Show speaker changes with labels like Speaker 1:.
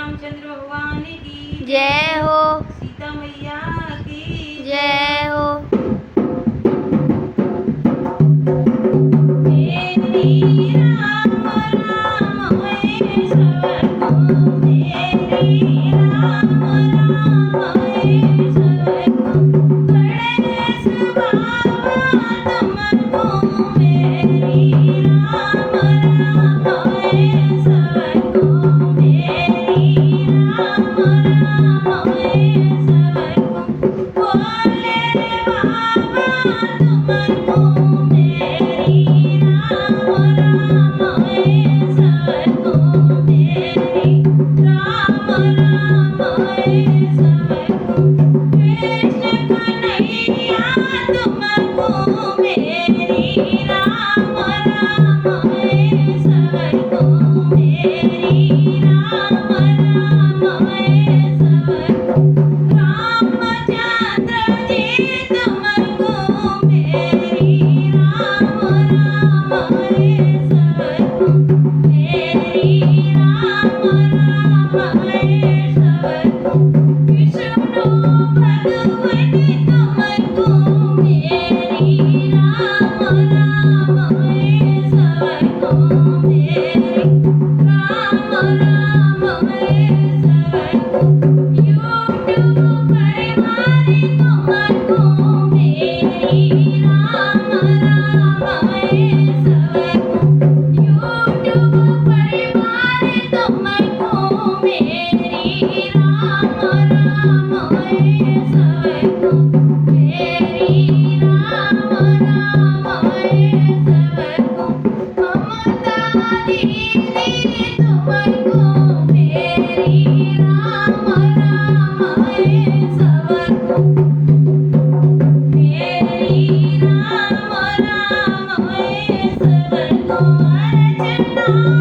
Speaker 1: रामचंद्र भगवान की
Speaker 2: जय हो।
Speaker 1: सीता मैया की
Speaker 2: जय हो।
Speaker 1: मेरी राम राम है सबको मेरी राम राम है सबको गणेश बाबा तुमको मेरी राम राम है सबको मेरी राम राम है सबको बोले बाबा तुमको मेरी राम राम है सबको मेरी राम राम है सबको कृष्ण कन्हैया तुमको मेरी राम राम है सबको मेरी राम राम है सबको रामचंद्र जी तुमको मेरी राम राम है सबको मेरी राम राम है सबको विष्णु भगवान तुमको मेरी राम राम है सबको मेरी राम राम है सबको यूट्यूब परिवार तुमको मेरी राम राम है सबको यूट्यूब परिवार तुमको मेरी राम राम है सबको मेरी राम राम है सबको ममता दीदी तुमको मेरी राम राम है सबको मेरी राम राम है सबको अर्चना